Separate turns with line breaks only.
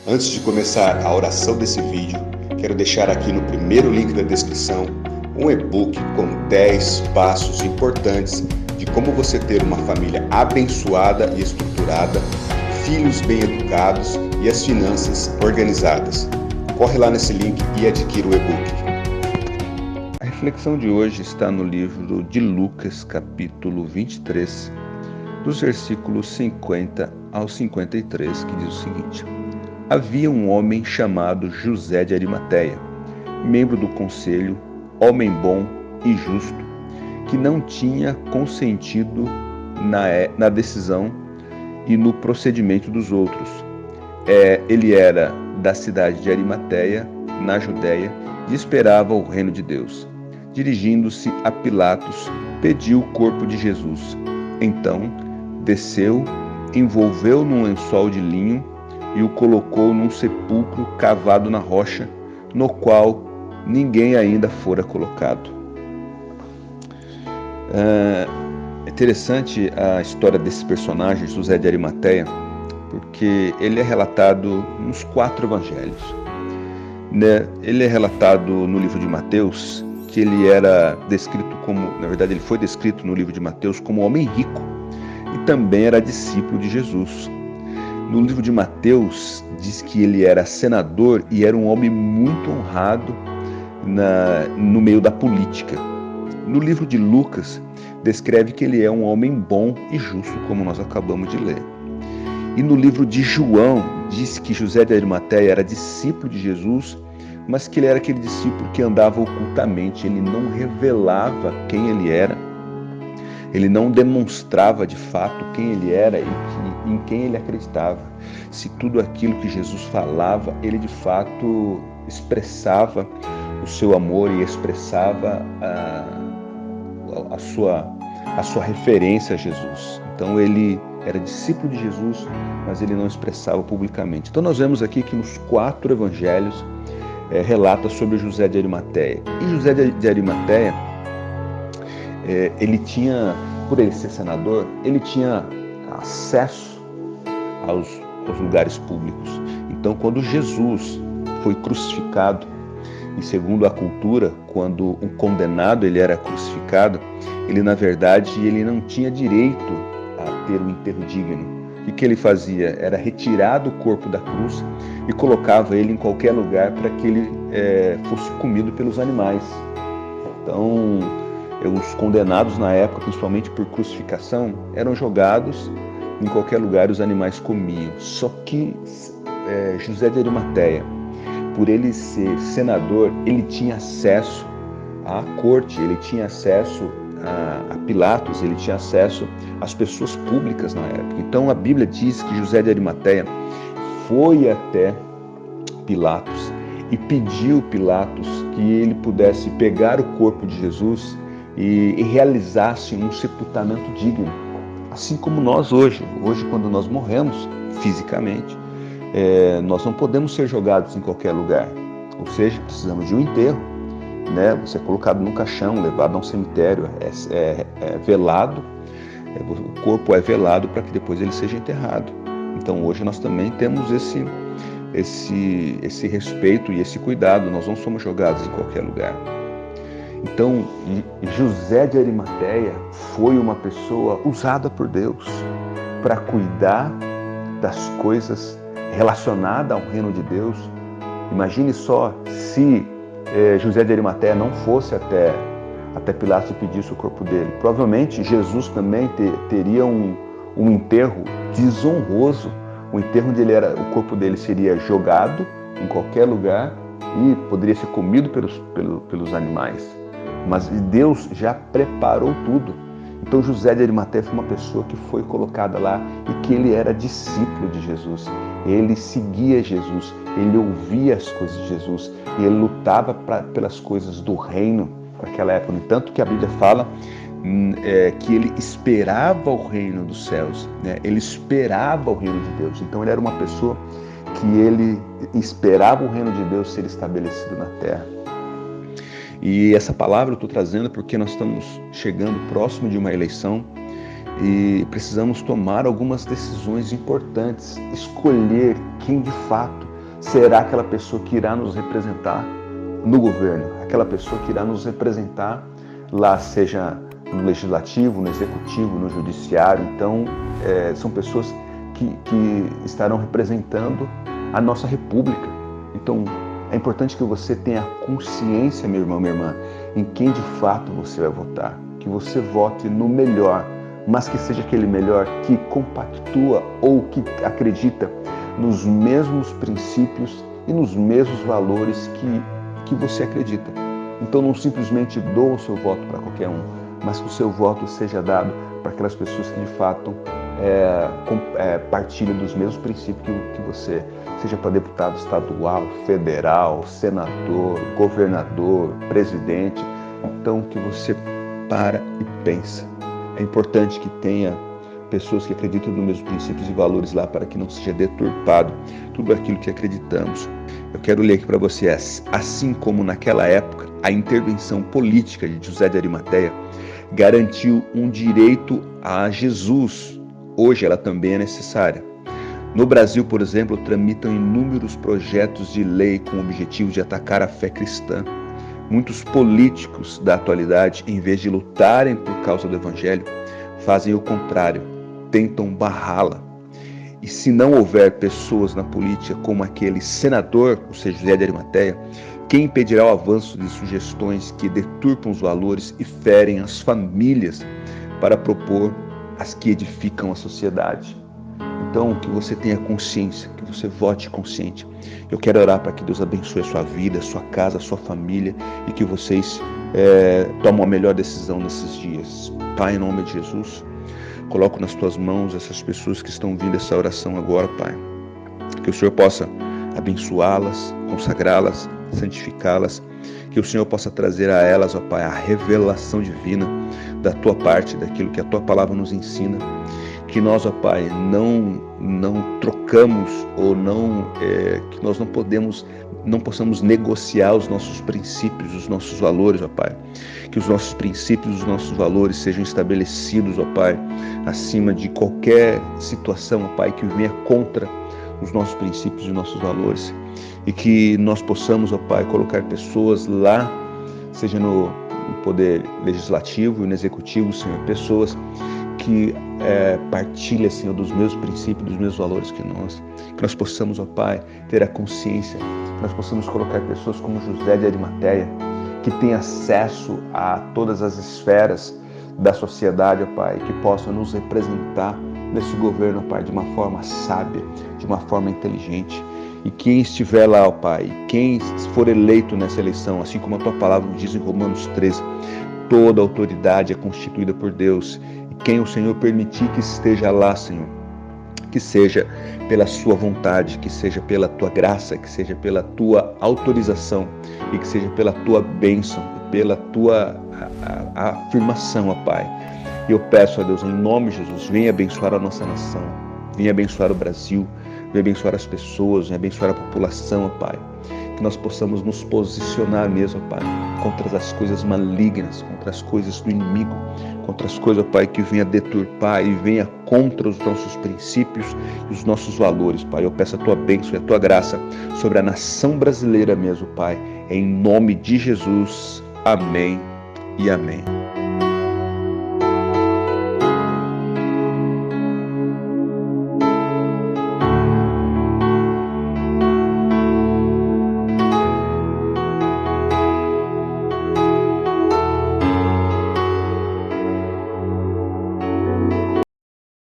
Antes de começar a oração desse vídeo, quero deixar aqui no primeiro link da descrição um e-book com 10 passos importantes de como você ter uma família abençoada e estruturada, filhos bem educados e as finanças organizadas. Corre lá nesse link e adquira o e-book.
A reflexão de hoje está no livro de Lucas, capítulo 23, dos versículos 50 ao 53, que diz o seguinte: Havia um homem chamado José de Arimateia, membro do conselho, homem bom e justo, que não tinha consentido na decisão e no procedimento dos outros. Ele era da cidade de Arimateia, na Judéia, e esperava o reino de Deus. Dirigindo-se a Pilatos, pediu o corpo de Jesus. Então, desceu, envolveu num lençol de linho e o colocou num sepulcro cavado na rocha, no qual ninguém ainda fora colocado. É interessante a história desse personagem, José de Arimateia, porque ele é relatado nos 4 evangelhos. Ele é relatado no livro de Mateus, que ele era descrito como, na verdade ele foi descrito no livro de Mateus como um homem rico e também era discípulo de Jesus. No livro de Mateus diz que ele era senador e era um homem muito honrado no meio da política. No livro de Lucas descreve que ele é um homem bom e justo, como nós acabamos de ler. E no livro de João diz que José de Arimateia era discípulo de Jesus, mas que ele era aquele discípulo que andava ocultamente, ele não revelava quem ele era, ele não demonstrava de fato quem ele era e em quem ele acreditava. Se tudo aquilo que Jesus falava, ele de fato expressava o seu amor e expressava a sua referência a Jesus. Então ele era discípulo de Jesus, mas ele não expressava publicamente. Então nós vemos aqui que nos 4 evangelhos relata sobre José de Arimateia. E José de Arimateia, ele tinha, por ele ser senador, ele tinha acesso aos lugares públicos. Então quando Jesus foi crucificado, e segundo a cultura, quando um condenado ele era crucificado, ele na verdade ele não tinha direito a ter um enterro digno. O que ele fazia? Era retirar do corpo da cruz e colocava ele em qualquer lugar para que ele fosse comido pelos animais. Então, os condenados na época, principalmente por crucificação, eram jogados em qualquer lugar e os animais comiam. Só que José de Arimateia, por ele ser senador, ele tinha acesso à corte, ele tinha acesso a Pilatos, ele tinha acesso às pessoas públicas na época. Então a Bíblia diz que José de Arimateia foi até Pilatos e pediu Pilatos que ele pudesse pegar o corpo de Jesus e realizasse um sepultamento digno. Assim como nós hoje quando nós morremos fisicamente, nós não podemos ser jogados em qualquer lugar, ou seja, precisamos de um enterro, Você é colocado num caixão, levado a um cemitério, velado, o corpo é velado para que depois ele seja enterrado. Então hoje nós também temos esse respeito e esse cuidado, nós não somos jogados em qualquer lugar. Então José de Arimateia foi uma pessoa usada por Deus para cuidar das coisas relacionada ao reino de Deus. Imagine só se José de Arimateia não fosse até Pilatos e pedisse o corpo dele. Provavelmente Jesus também teria um enterro desonroso, um enterro onde o corpo dele seria jogado em qualquer lugar e poderia ser comido pelos animais. Mas Deus já preparou tudo. Então José de Arimateia foi uma pessoa que foi colocada lá e que ele era discípulo de Jesus. Ele seguia Jesus, ele ouvia as coisas de Jesus e ele lutava pelas coisas do reino naquela época. No entanto que a Bíblia fala que ele esperava o reino dos céus, Ele esperava o reino de Deus. Então ele era uma pessoa que ele esperava o reino de Deus ser estabelecido na terra. E essa palavra eu estou trazendo porque nós estamos chegando próximo de uma eleição e precisamos tomar algumas decisões importantes, escolher quem de fato será aquela pessoa que irá nos representar no governo, aquela pessoa que irá nos representar lá, seja no legislativo, no executivo, no judiciário. Então, são pessoas que estarão representando a nossa república. Então, é importante que você tenha consciência, meu irmão, minha irmã, em quem de fato você vai votar. Que você vote no melhor, mas que seja aquele melhor que compactua ou que acredita nos mesmos princípios e nos mesmos valores que você acredita. Então, não simplesmente doa o seu voto para qualquer um, mas que o seu voto seja dado para aquelas pessoas que de fato partilham dos mesmos princípios que você, seja para deputado estadual, federal, senador, governador, presidente. Então, que você para e pensa. É importante que tenha pessoas que acreditam nos mesmos princípios e valores lá, para que não seja deturpado tudo aquilo que acreditamos. Eu quero ler aqui para você: assim como naquela época a intervenção política de José de Arimateia garantiu um direito a Jesus, hoje ela também é necessária. No Brasil, por exemplo, tramitam inúmeros projetos de lei com o objetivo de atacar a fé cristã. Muitos políticos da atualidade, em vez de lutarem por causa do Evangelho, fazem o contrário, tentam barrá-la. E se não houver pessoas na política como aquele senador, ou seja, José de Arimateia, quem impedirá o avanço de sugestões que deturpam os valores e ferem as famílias para propor as que edificam a sociedade? Então, que você tenha consciência, que você vote consciente. Eu quero orar para que Deus abençoe a sua vida, a sua casa, a sua família, e que vocês tomem a melhor decisão nesses dias. Pai, em nome de Jesus, coloco nas tuas mãos essas pessoas que estão vindo essa oração agora, Pai. Que o Senhor possa abençoá-las, consagrá-las, santificá-las. Que o Senhor possa trazer a elas, ó Pai, a revelação divina da tua parte, daquilo que a tua palavra nos ensina. Que nós, ó Pai, não trocamos ou que nós não possamos negociar os nossos princípios, os nossos valores, ó Pai. Que os nossos princípios, os nossos valores sejam estabelecidos, ó Pai, acima de qualquer situação, ó Pai, que venha contra os nossos princípios e os nossos valores. E que nós possamos, ó Pai, colocar pessoas lá, seja no poder legislativo e no executivo, Senhor, pessoas que partilha, Senhor, dos meus princípios, dos meus valores, que nós possamos, ó Pai, ter a consciência, que nós possamos colocar pessoas como José de Arimateia, que tem acesso a todas as esferas da sociedade, ó Pai, que possam nos representar nesse governo, ó Pai, de uma forma sábia, de uma forma inteligente. E quem estiver lá, ó Pai, quem for eleito nessa eleição, assim como a tua palavra diz em Romanos 13, toda autoridade é constituída por Deus. Quem o Senhor permitir que esteja lá, Senhor, que seja pela sua vontade, que seja pela tua graça, que seja pela tua autorização e que seja pela tua bênção, pela tua afirmação, ó Pai. E eu peço a Deus, em nome de Jesus, venha abençoar a nossa nação, venha abençoar o Brasil, venha abençoar as pessoas, venha abençoar a população, ó Pai. Que nós possamos nos posicionar mesmo, ó Pai, contra as coisas malignas, contra as coisas do inimigo, contra as coisas, ó Pai, que venha deturpar e venha contra os nossos princípios e os nossos valores, Pai. Eu peço a tua bênção e a tua graça sobre a nação brasileira mesmo, Pai. Em nome de Jesus. Amém e amém.